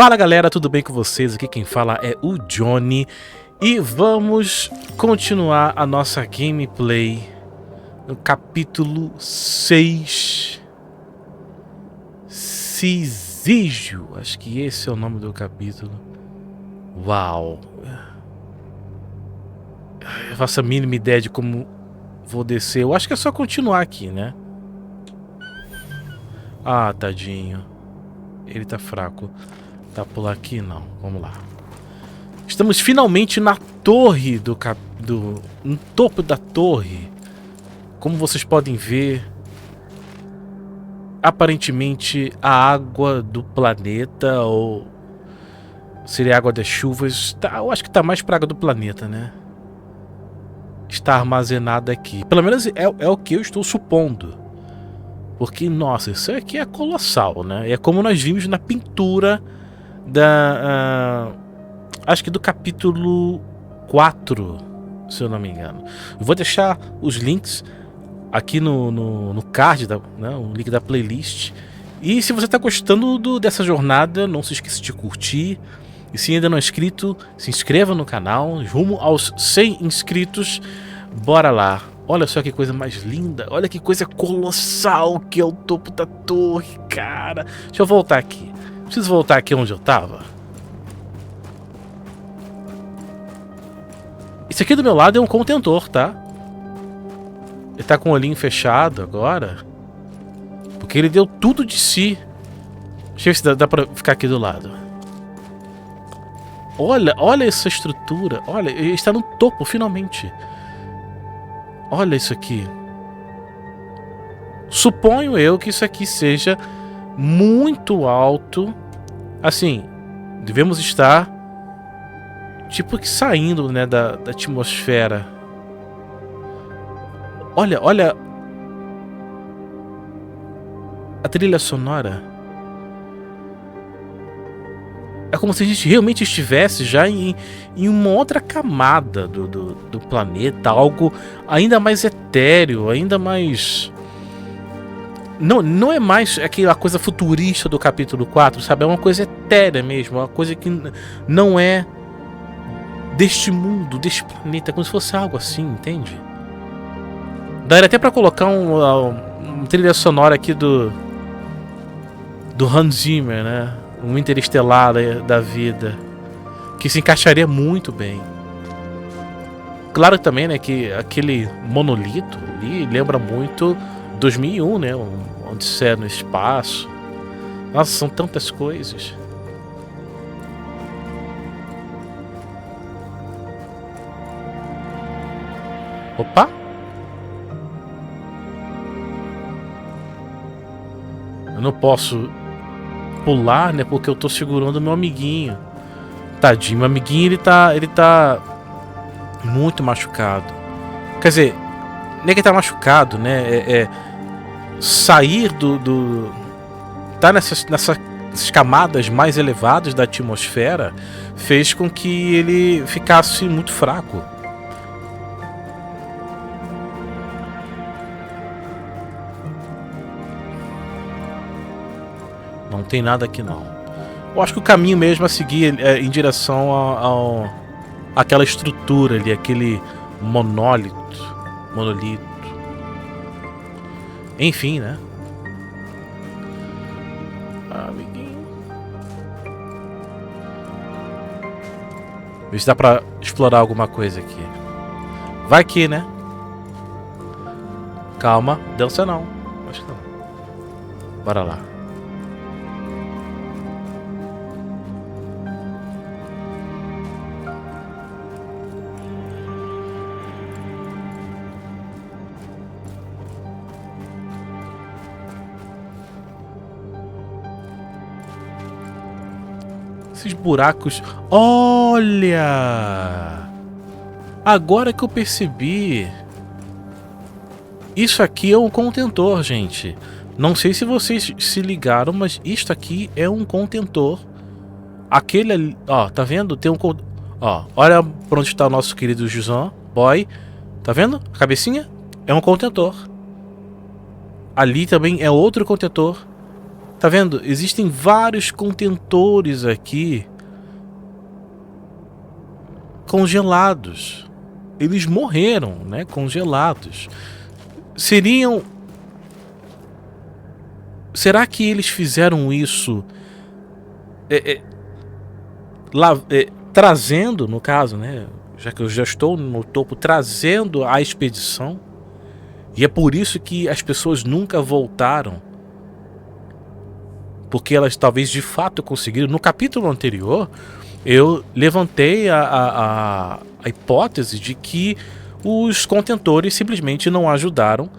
Fala galera, tudo bem com vocês? Aqui quem fala é o Johnny e vamos continuar a nossa gameplay no capítulo 6, Cisígio, acho que esse é o nome do capítulo. Uau! Eu faço a mínima ideia de como vou descer, eu acho que é só continuar aqui, né? Ah, tadinho, ele tá fraco. Tá por aqui? Não. Vamos lá. Estamos finalmente na torre no topo da torre. Como vocês podem ver, aparentemente a água do planeta, ou seria a água das chuvas, eu acho que tá mais pra água do planeta, né? Está armazenada aqui. Pelo menos é o que eu estou supondo. Porque, nossa, isso aqui é colossal, né? É como nós vimos na pintura acho que do capítulo 4, se eu não me engano. Eu vou deixar os links aqui no card, né, o link da playlist. E se você está gostando dessa jornada, não se esqueça de curtir. E se ainda não é inscrito, se inscreva no canal. Rumo aos 100 inscritos. Bora lá. Olha só que coisa mais linda. Olha que coisa colossal que é o topo da torre, cara. Deixa eu voltar aqui. Preciso voltar aqui onde eu tava. Esse aqui do meu lado é um contentor, tá? Ele tá com o olhinho fechado agora. Porque ele deu tudo de si. Deixa eu ver se dá pra ficar aqui do lado. Olha essa estrutura. Olha, ele está no topo, finalmente. Olha isso aqui. Suponho eu que isso aqui seja muito alto. Assim, devemos estar tipo que saindo, né, da atmosfera. Olha a trilha sonora. É como se a gente realmente estivesse já em uma outra camada do planeta, algo ainda mais etéreo, ainda mais... Não é mais aquela coisa futurista do capítulo 4, sabe? É uma coisa etérea mesmo, uma coisa que não é deste mundo, deste planeta, como se fosse algo assim, entende? Daria até pra colocar uma trilha sonora aqui do Hans Zimmer, né? Um Interestelar da vida, que se encaixaria muito bem. Claro também, né, que aquele monolito ali lembra muito 2001, né? Odisseia no espaço. Nossa, são tantas coisas. Opa! Eu não posso pular, né? Porque eu tô segurando o meu amiguinho. Tadinho, meu amiguinho, ele tá muito machucado. Quer dizer, nem que ele tá machucado, né? Sair tá nessas camadas mais elevadas da atmosfera fez com que ele ficasse muito fraco. Não tem nada aqui não. Eu acho que o caminho mesmo a seguir é em direção àquela estrutura ali, aquele monolito. Enfim, né? Amiguinho. Vê se dá pra explorar alguma coisa aqui. Vai aqui, né? Calma, dança não. Acho que não. Bora lá. Esses buracos. Olha! Agora que eu percebi. Isso aqui é um contentor, gente. Não sei se vocês se ligaram, mas isto aqui é um contentor. Aquele ali, ó, tá vendo? Tem um... Ó, olha pra onde está o nosso querido Jusan Boy. Tá vendo? A cabecinha é um contentor. Ali também é outro contentor. Tá vendo? Existem vários contentores aqui congelados. Eles morreram, né? Congelados. Será que eles fizeram isso trazendo, no caso, né? Já que eu já estou no topo, trazendo a expedição? E é por isso que as pessoas nunca voltaram. Porque elas talvez de fato conseguiram. No capítulo anterior, eu levantei a hipótese de que os contentores simplesmente não ajudaram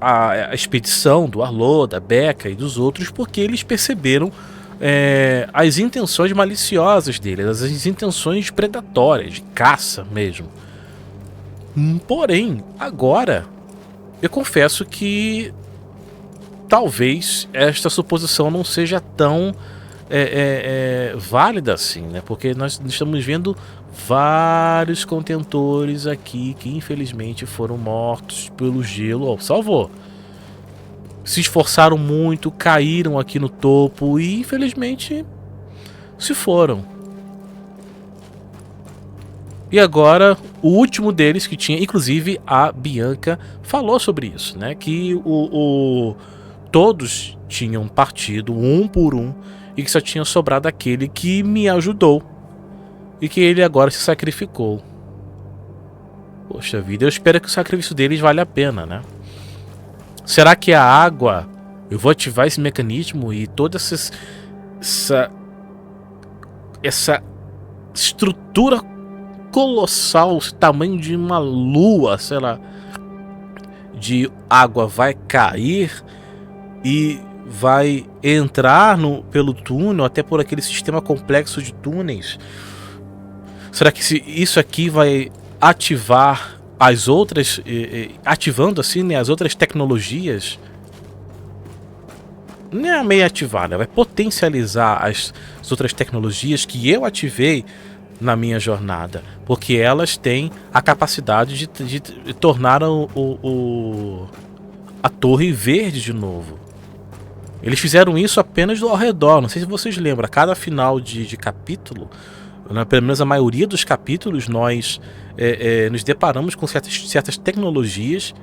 a expedição do Arlo, da Becca e dos outros, porque eles perceberam as intenções maliciosas deles, as intenções predatórias, de caça mesmo. Porém, agora, eu confesso que talvez esta suposição não seja tão válida assim, né? Porque nós estamos vendo vários contentores aqui que infelizmente foram mortos pelo gelo. Salvou. Se esforçaram muito, caíram aqui no topo e infelizmente se foram. E agora, o último deles que tinha, inclusive a Bianca falou sobre isso, né? Que todos tinham partido um por um e que só tinha sobrado aquele que me ajudou e que ele agora se sacrificou. Poxa vida, eu espero que o sacrifício deles valha a pena, né? Será que a água... Eu vou ativar esse mecanismo e toda essa estrutura colossal, esse tamanho de uma lua, sei lá, de água vai cair e vai entrar pelo túnel, até por aquele sistema complexo de túneis. Será que isso aqui vai ativar as outras, ativando assim, né, as outras tecnologias? Não é meio ativar, né? Vai potencializar as outras tecnologias que eu ativei na minha jornada, porque elas têm a capacidade de tornar a torre verde de novo. Eles fizeram isso apenas ao redor. Não sei se vocês lembram, a cada final de capítulo, né, pelo menos a maioria dos capítulos, nós nos deparamos com certas tecnologias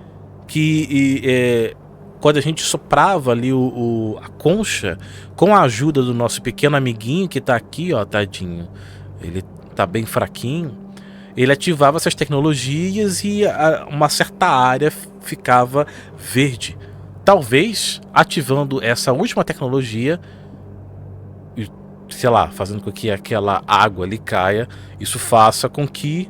que quando a gente soprava ali a concha, com a ajuda do nosso pequeno amiguinho que tá aqui, ó, tadinho, ele tá bem fraquinho, ele ativava essas tecnologias e uma certa área ficava verde. Talvez ativando essa última tecnologia, sei lá, fazendo com que aquela água ali caia, isso faça com que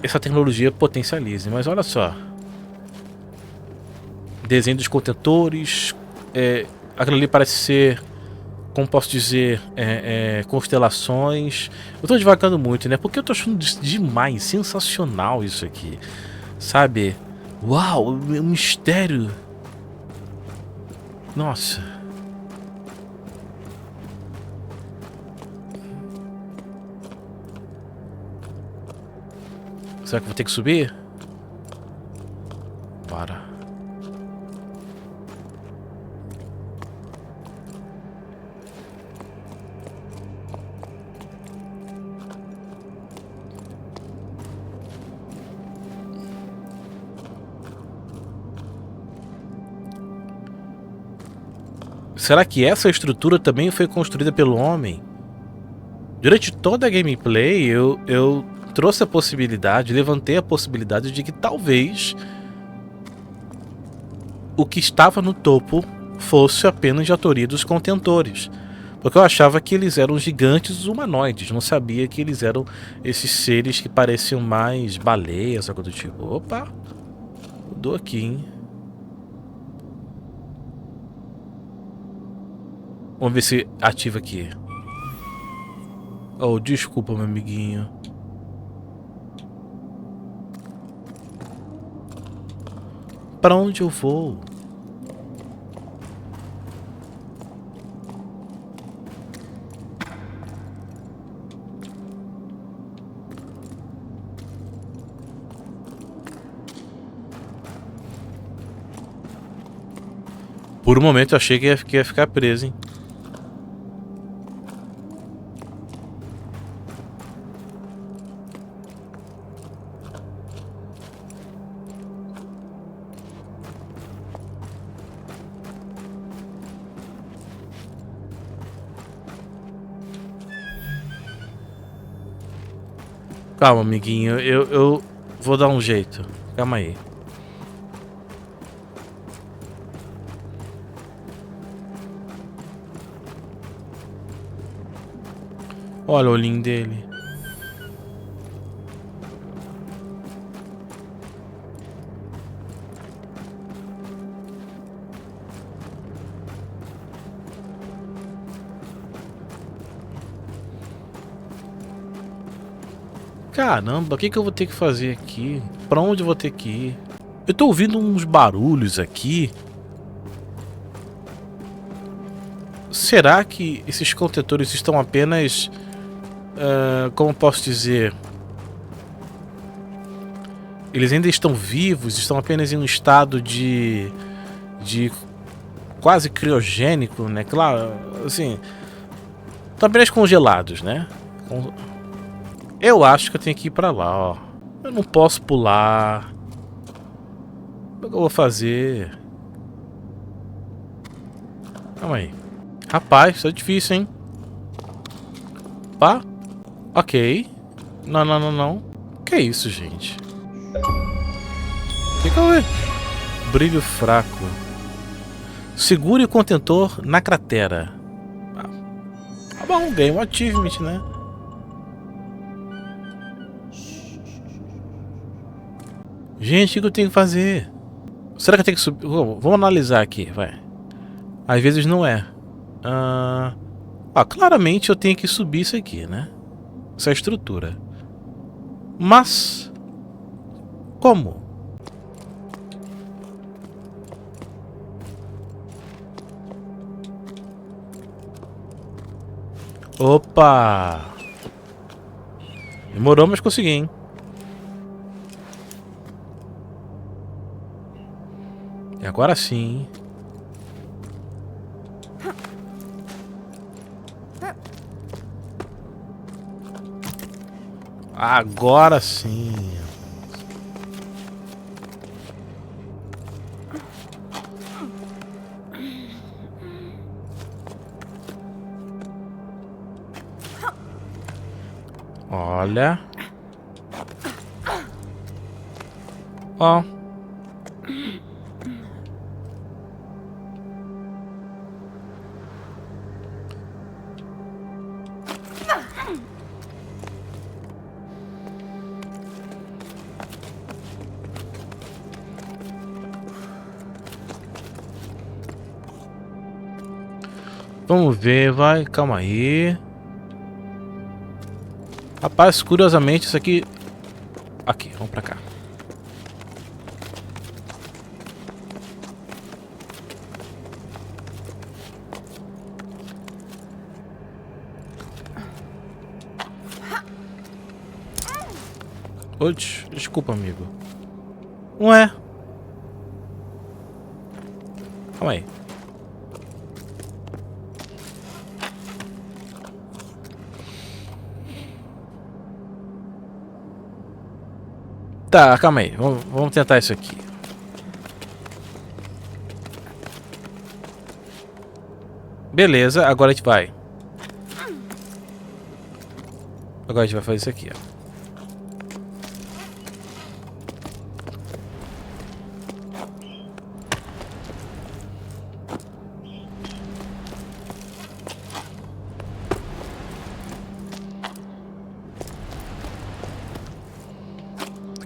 essa tecnologia potencialize. Mas olha só, desenho dos contentores, aquilo ali parece ser, como posso dizer, constelações. Eu tô devagando muito, né? Porque eu tô achando demais, sensacional isso aqui, sabe? Uau, um mistério. Nossa. Será que eu vou ter que subir? Para. Será que essa estrutura também foi construída pelo homem? Durante toda a gameplay, eu trouxe a possibilidade, levantei a possibilidade de que talvez o que estava no topo fosse apenas de autoria dos contentores. Porque eu achava que eles eram gigantes humanoides, não sabia que eles eram esses seres que pareciam mais baleias, algo do tipo. Opa, mudou aqui, hein? Vamos ver se ativa aqui. Oh, desculpa, meu amiguinho. Para onde eu vou? Por um momento eu achei que ia ficar preso, hein? Calma, amiguinho. Eu vou dar um jeito. Calma aí. Olha o olhinho dele. Caramba, o que eu vou ter que fazer aqui? Pra onde eu vou ter que ir? Eu tô ouvindo uns barulhos aqui. Será que esses contentores estão apenas... como posso dizer? Eles ainda estão vivos? Estão apenas em um estado de quase criogênico, né? Claro, assim... Estão apenas congelados, né? Eu acho que eu tenho que ir pra lá, ó. Eu não posso pular. O que eu vou fazer? Calma aí. Rapaz, isso é difícil, hein? Pá. Ok. Não, não, não, não. Que é isso, gente? O que eu vi? Brilho fraco. Segure o contentor na cratera. Ah, bom, ganhei um achievement, né? Gente, o que eu tenho que fazer? Será que eu tenho que subir? Vamos analisar aqui, vai. Às vezes não é. Claramente eu tenho que subir isso aqui, né? Essa estrutura. Mas... como? Opa! Demorou, mas consegui, hein? E agora sim. Agora sim. Olha. Ó. Vamos ver, vai. Calma aí. Rapaz, curiosamente, isso aqui... Aqui, vamos pra cá. Oxe, desculpa, amigo. Ué. Calma aí. Tá, calma aí. Vamos tentar isso aqui. Beleza, agora a gente vai. Agora a gente vai fazer isso aqui, ó.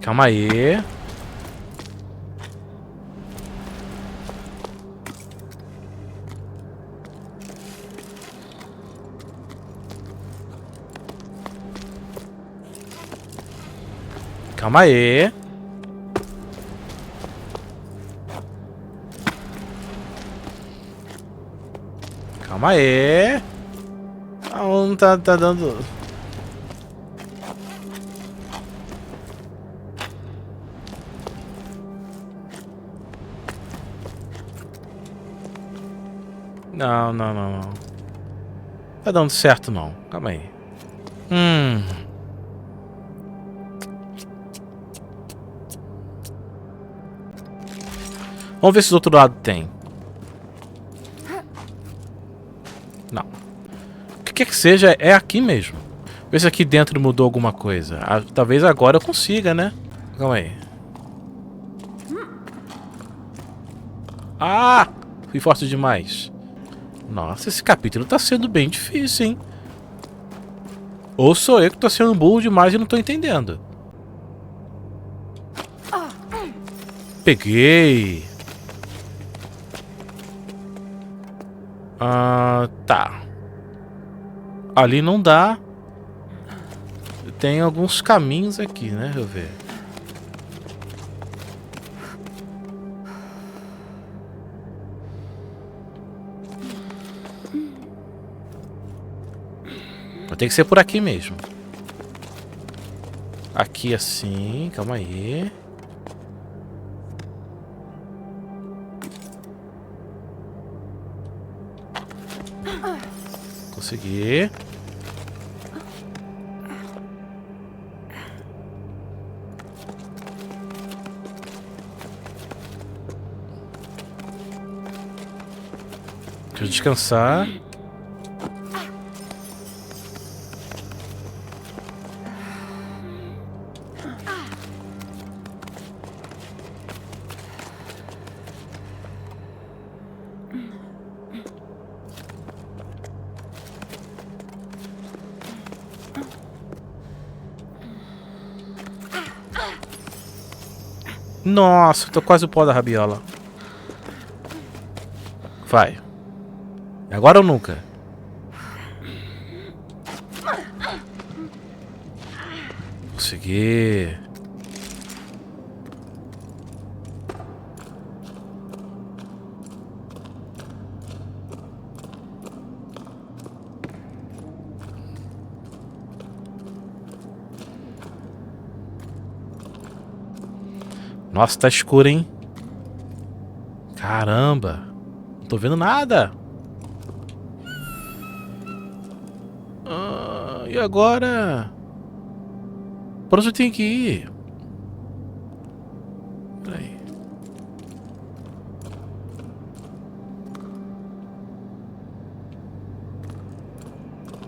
Calma aí. Calma aí. Calma aí. Não tá dando... Não, não, não, não. Tá dando certo não. Calma aí. Vamos ver se do outro lado tem. Não. O que quer que seja, é aqui mesmo. Ver se aqui dentro mudou alguma coisa. Talvez agora eu consiga, né? Calma aí. Ah! Fui forte demais. Nossa, esse capítulo tá sendo bem difícil, hein? Ou sou eu que tô sendo burro demais e não tô entendendo. Peguei. Tá. Ali não dá. Tem alguns caminhos aqui, né? Deixa eu ver. Tem que ser por aqui mesmo. Aqui assim, calma aí. Consegui. Deixa eu descansar. Nossa, tô quase o pó da rabiola. Vai. Agora ou nunca? Consegui. Nossa, tá escuro, hein? Caramba. Não tô vendo nada. E agora? Por onde eu tenho que ir? Peraí.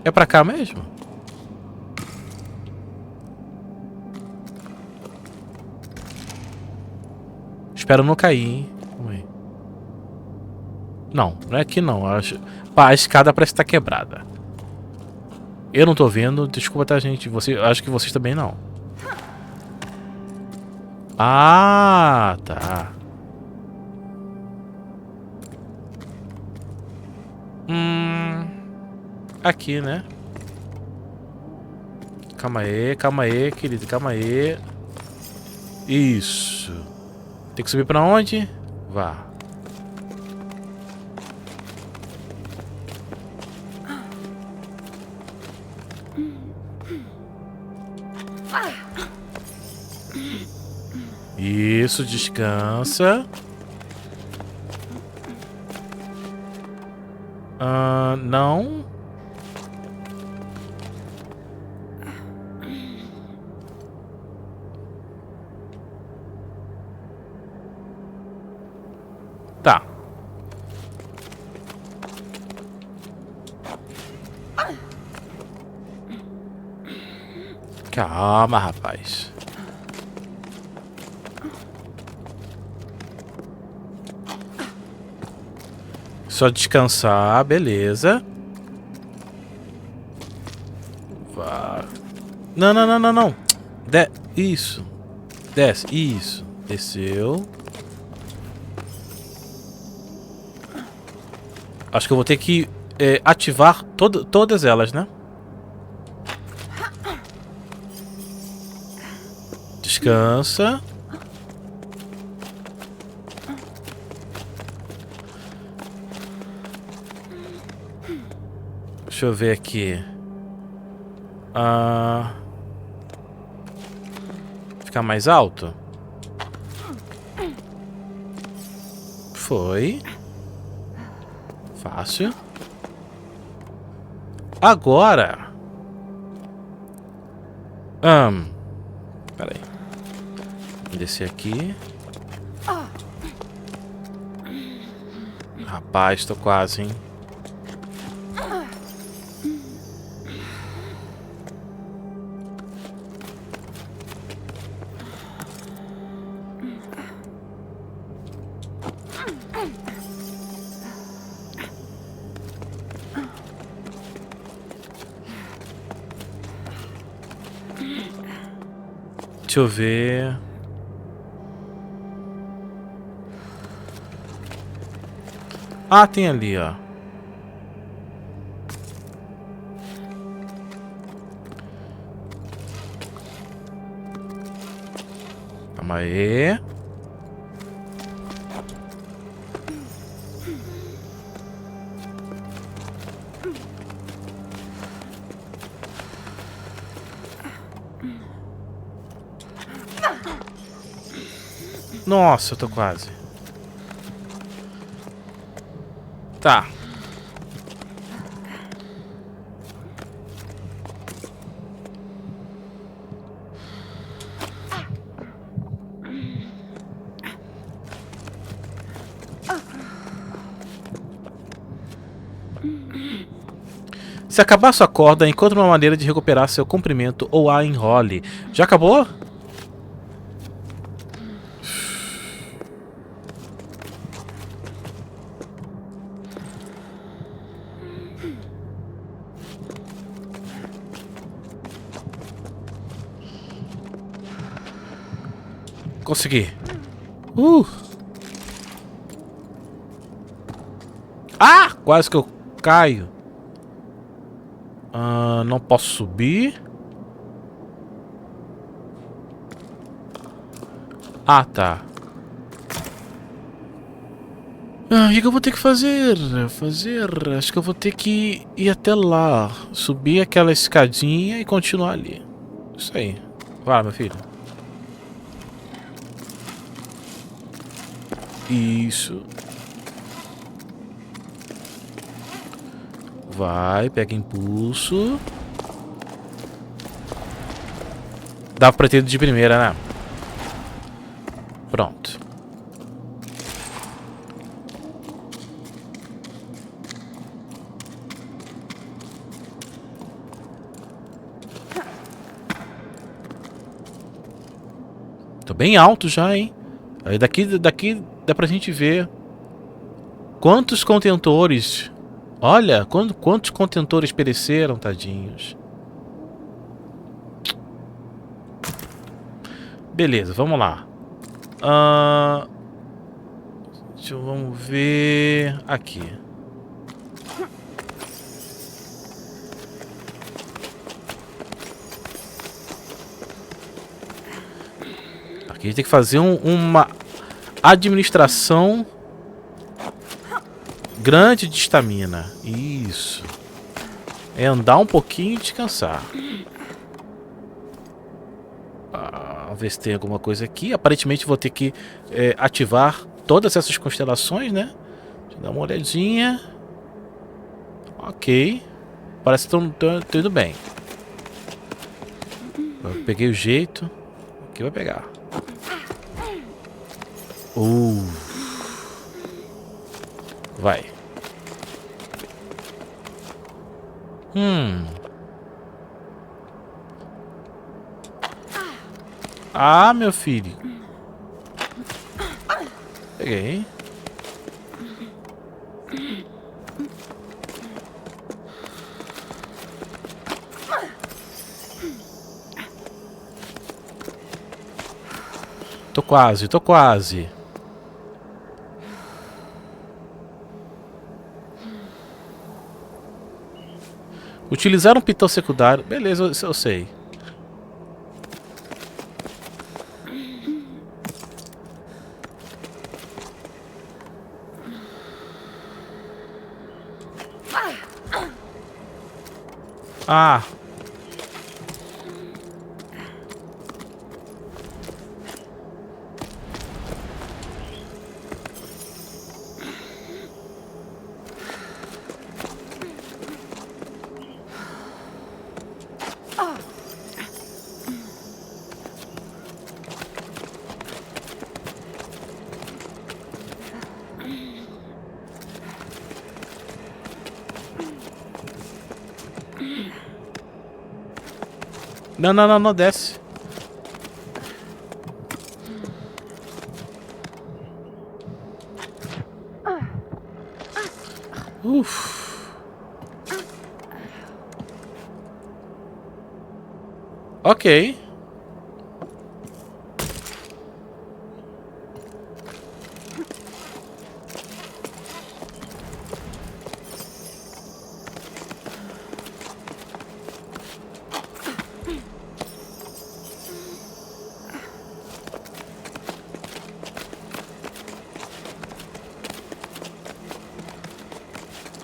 É pra cá mesmo? Espero não cair, hein? Calma aí. Não, não é aqui não. Pá, a escada parece estar quebrada. Eu não tô vendo. Desculpa, tá, gente? Acho que vocês também não. Ah, tá. Aqui, né? Calma aí, querido. Calma aí. Isso. Tem que subir pra onde? Vá. Isso, descansa. Não. Tá. Calma, rapaz. Só descansar, beleza. Vá. Não, não, não, não, não. Isso. Desce, isso. Desceu. Acho que eu vou ter que ativar todas elas, né? Descansa. Deixa eu ver aqui. Ficar mais alto? Foi. Fácil. Agora... Pera aí. Vou descer aqui. Rapaz, tô quase, hein? Deixa eu ver. Ah, tem ali, ó. Calma aí. Nossa, eu tô quase. Tá. Se acabar sua corda, encontre uma maneira de recuperar seu comprimento ou a enrole. Já acabou? Consegui. Ah! Quase que eu caio. Não posso subir. Ah, tá. O que eu vou ter que fazer? Acho que eu vou ter que ir até lá. Subir aquela escadinha e continuar ali. Isso aí. Vai, meu filho. Isso. Vai, pega impulso. Dá pra ter de primeira, né? Pronto. Tô bem alto já, hein? Aí daqui dá pra gente ver quantos contentores. Olha, quantos contentores pereceram, tadinhos. Beleza, vamos lá. Vamos ver aqui. Aqui a gente tem que fazer uma administração grande de estamina. Isso. É andar um pouquinho e descansar. Vamos ver se tem alguma coisa aqui. Aparentemente vou ter que ativar todas essas constelações, né? Deixa eu dar uma olhadinha. Ok. Parece que estão tudo bem. Eu peguei o jeito. Aqui vai pegar. Vai. Ah, meu filho. Peguei. Tô quase. Utilizar um pitão secundário. Beleza, eu sei. Ah. Não, não, não, não desce. Uf. Ok.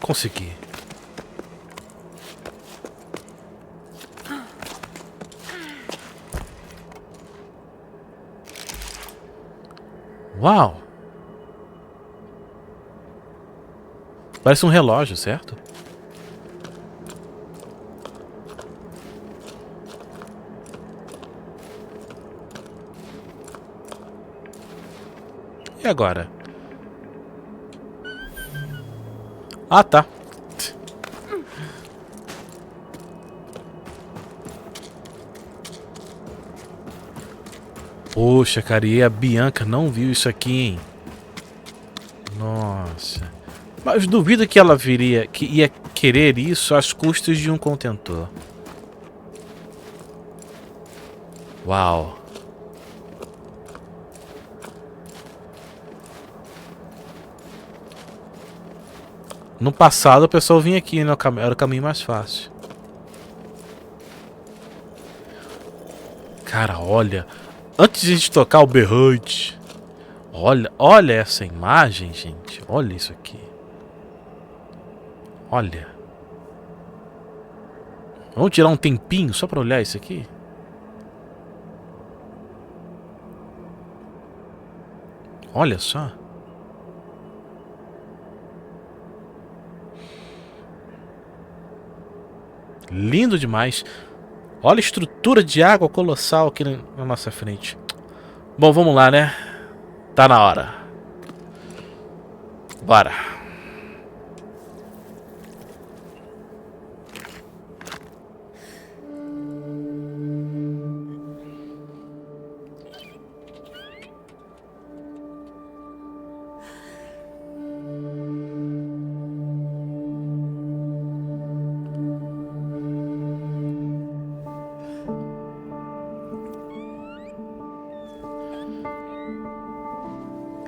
Consegui. Uau! Parece um relógio, certo? E agora? Ah, tá. Poxa, cara, e a Bianca não viu isso aqui, hein? Nossa. Mas duvido que ela viria, que ia querer isso às custas de um contentor. Uau. No passado o pessoal vinha aqui, né? Era o caminho mais fácil. Cara, olha. Antes de a gente tocar o berrante. Olha essa imagem, gente. Olha isso aqui. Olha. Vamos tirar um tempinho só pra olhar isso aqui? Olha só. Lindo demais. Olha a estrutura de água colossal aqui na nossa frente. Bom, vamos lá, né? Tá na hora. Bora.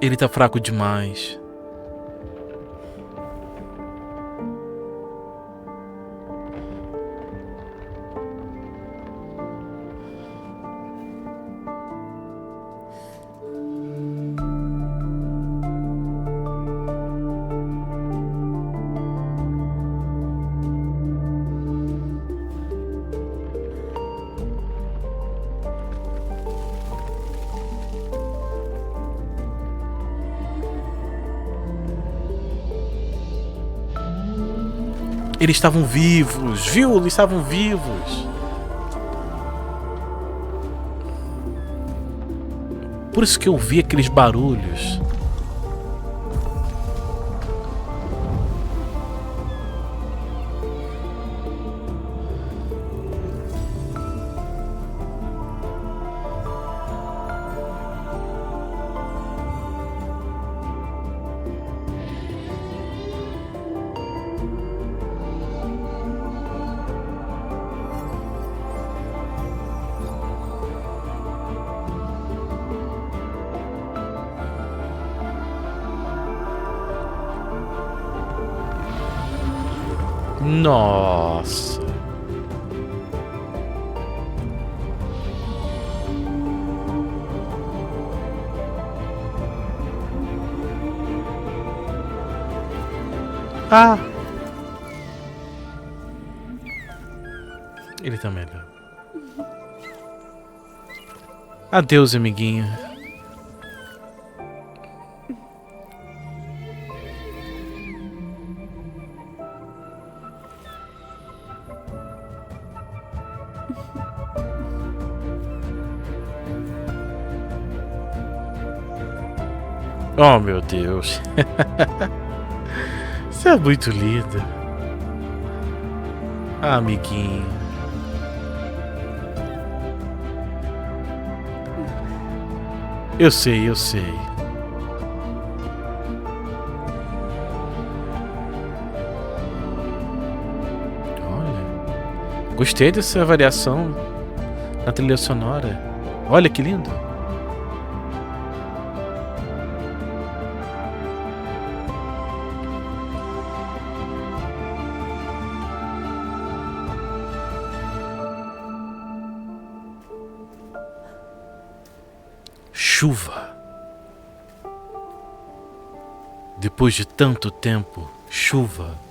Ele tá fraco demais. Eles estavam vivos, viu? Eles estavam vivos. Por isso que eu vi aqueles barulhos. Nossa. Ah. Ele também não. Adeus, amiguinho. Oh, meu Deus. Você é muito lindo. Ah, amiguinho. Eu sei, eu sei. Olha, gostei dessa variação na trilha sonora. Olha que lindo. Chuva. Depois de tanto tempo, chuva.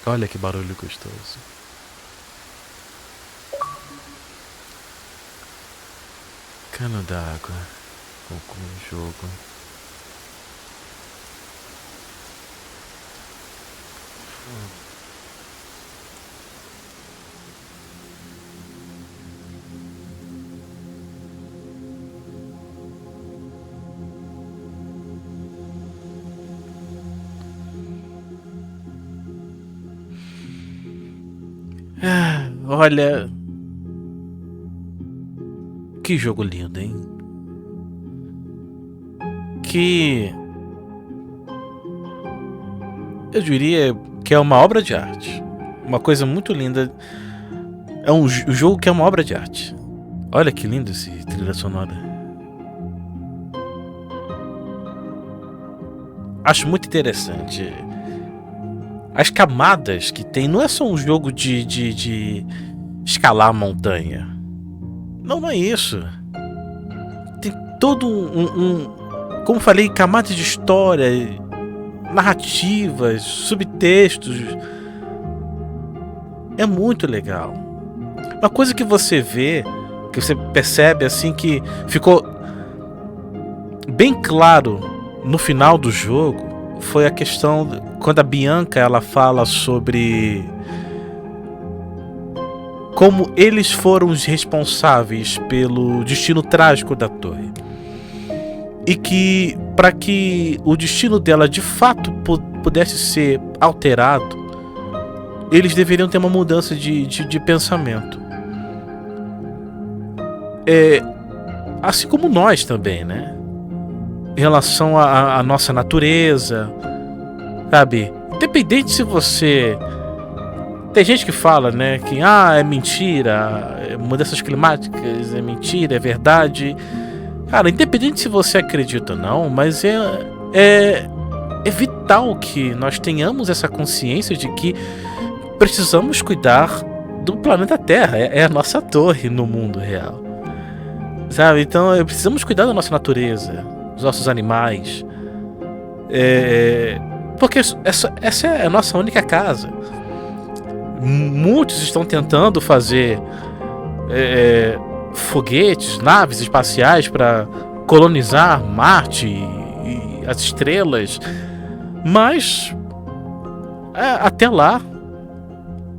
Olha que barulho gostoso. Cano d'água. Com jogo. Ah, olha. Que jogo lindo, hein? Que. Eu diria que é uma obra de arte. Uma coisa muito linda. É um jogo que é uma obra de arte. Olha que lindo esse trilha sonora. Acho muito interessante. As camadas que tem. Não é só um jogo de escalar a montanha. Não, não é isso. Tem todo como falei, camadas de história, narrativas, subtextos. É muito legal. Uma coisa que você vê, que você percebe assim que ficou bem claro no final do jogo, foi a questão quando a Bianca ela fala sobre como eles foram os responsáveis pelo destino trágico da torre. E que para que o destino dela de fato pudesse ser alterado, eles deveriam ter uma mudança de pensamento. Assim como nós também, né? Em relação à nossa natureza, sabe? Independente se você... Tem gente que fala, né, que é mentira, mudanças climáticas é mentira, é verdade. Cara, independente se você acredita ou não, mas é vital que nós tenhamos essa consciência de que precisamos cuidar do planeta Terra. É a nossa torre no mundo real, sabe? Então precisamos cuidar da nossa natureza, dos nossos animais, porque essa é a nossa única casa. Muitos estão tentando fazer foguetes, naves espaciais para colonizar Marte e as estrelas, mas até lá,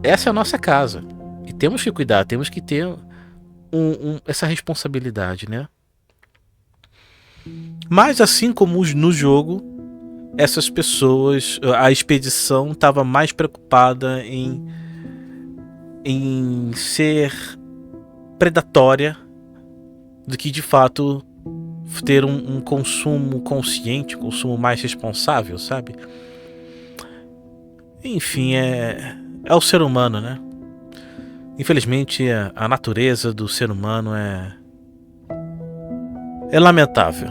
essa é a nossa casa e temos que cuidar, temos que ter essa responsabilidade, né? Mas assim como no jogo, essas pessoas, a expedição estava mais preocupada em ser predatória do que de fato ter um consumo consciente, um consumo mais responsável, sabe? Enfim, é o ser humano, né? Infelizmente a natureza do ser humano é lamentável.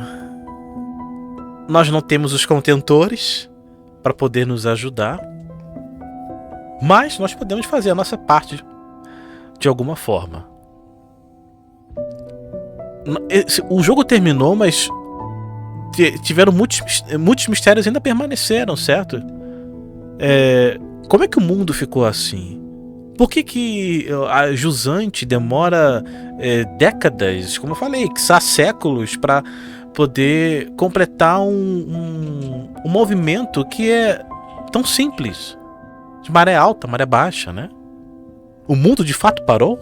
Nós não temos os contentores para poder nos ajudar, mas nós podemos fazer a nossa parte de alguma forma. O jogo terminou, mas tiveram muitos mistérios ainda permaneceram, certo? Como é que o mundo ficou assim? Por que a jusante demora décadas, como eu falei, quiçá séculos, para poder completar um movimento que é tão simples, de maré alta, maré baixa, né? O mundo de fato parou?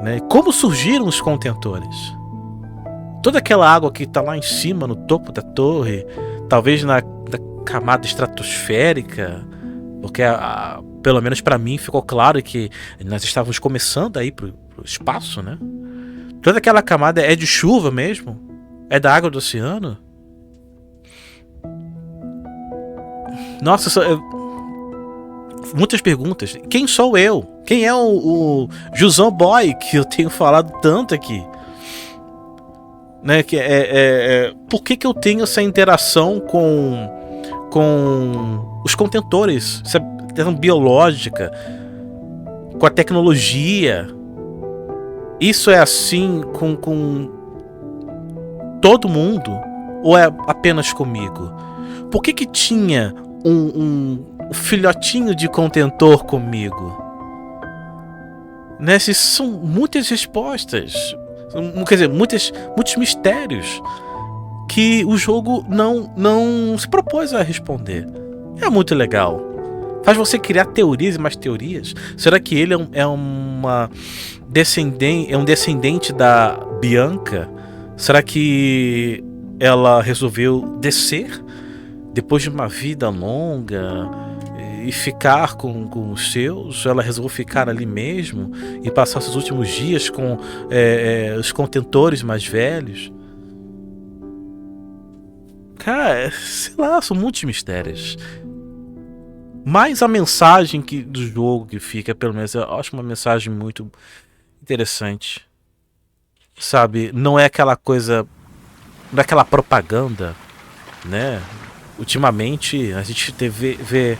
Né? Como surgiram os contentores? Toda aquela água que está lá em cima, no topo da torre, talvez na camada estratosférica, porque pelo menos para mim ficou claro que nós estávamos começando a ir pro espaço, né? Toda aquela camada é de chuva mesmo? É da água do oceano? Nossa, muitas perguntas. Quem sou eu? Quem é o Jusão Boy que eu tenho falado tanto aqui? Né? Por que eu tenho essa interação com os contentores? Essa interação biológica, com a tecnologia. Isso é assim com todo mundo? Ou é apenas comigo? Por que tinha um filhotinho de contentor comigo? Né? São muitas respostas. Quer dizer, muitos mistérios que o jogo não se propôs a responder. É muito legal. Faz você criar teorias e mais teorias. Será que ele é um descendente da Bianca? Será que ela resolveu descer depois de uma vida longa e ficar com os seus? Ela resolveu ficar ali mesmo e passar seus últimos dias com os contentores mais velhos? Cara, sei lá, são muitos mistérios. Mas a mensagem do jogo que fica, pelo menos, eu acho uma mensagem muito interessante. Sabe, não é aquela coisa, não é aquela propaganda, né? Ultimamente a gente vê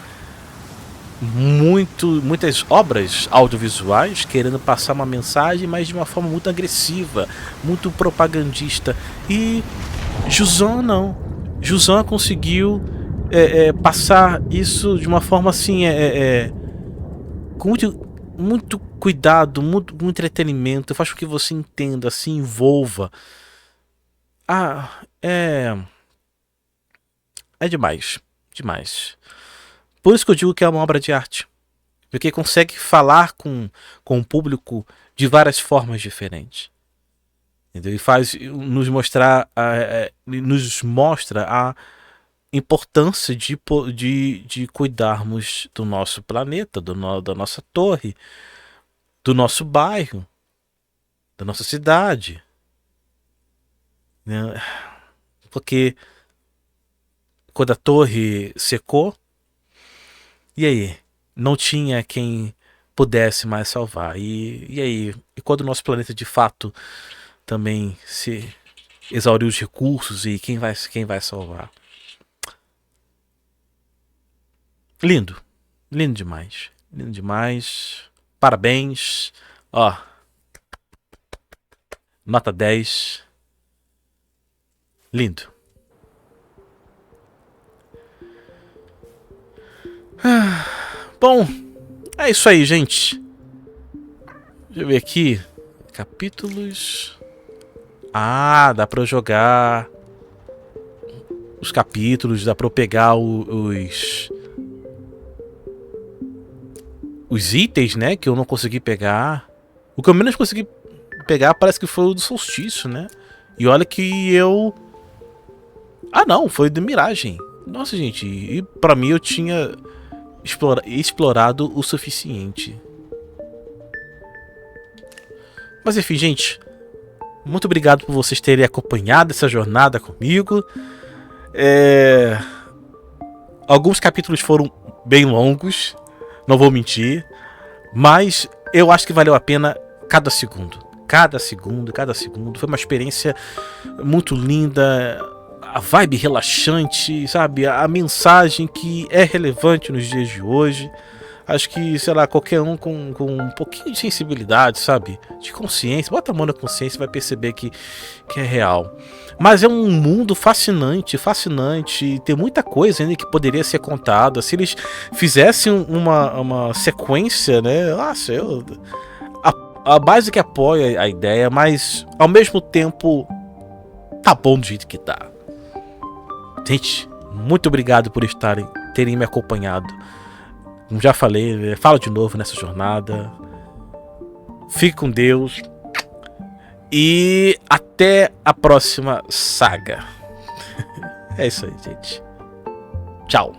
muitas obras audiovisuais querendo passar uma mensagem, mas de uma forma muito agressiva, muito propagandista. E Jusão não. Jusão conseguiu passar isso de uma forma assim, com muito cuidado, muito entretenimento. Faz com que você entenda, se envolva. É demais. Por isso que eu digo que é uma obra de arte. Porque consegue falar com o público de várias formas diferentes. Entendeu? E nos mostra a importância de cuidarmos do nosso planeta, da nossa torre, do nosso bairro, da nossa cidade. Né? Porque quando a torre secou, e aí? Não tinha quem pudesse mais salvar. E aí? E quando o nosso planeta de fato também se exauriu os recursos, e quem vai salvar? Lindo demais, parabéns, ó, nota 10, lindo. Bom, é isso aí, gente. Deixa eu ver aqui, capítulos. Dá pra eu jogar os capítulos, dá pra eu pegar os itens, né, que eu não consegui pegar. O que eu menos consegui pegar parece que foi o do solstício, né? E olha que eu... não, foi de miragem. Nossa, gente, e pra mim eu tinha explorado o suficiente. Mas enfim, gente, muito obrigado por vocês terem acompanhado essa jornada comigo. Alguns capítulos foram bem longos, não vou mentir, mas eu acho que valeu a pena cada segundo. Foi uma experiência muito linda, a vibe relaxante, sabe? A mensagem que é relevante nos dias de hoje, Acho que, sei lá, qualquer um com um pouquinho de sensibilidade, sabe? De consciência, bota a mão na consciência e vai perceber que é real. Mas é um mundo fascinante, fascinante. Tem muita coisa ainda que poderia ser contada. Se eles fizessem uma sequência, né? Nossa, a base que apoia a ideia, mas ao mesmo tempo tá bom do jeito que tá. Gente, muito obrigado por terem me acompanhado. Como já falei, falo de novo nessa jornada. Fique com Deus. E até a próxima saga. É isso aí, gente. Tchau.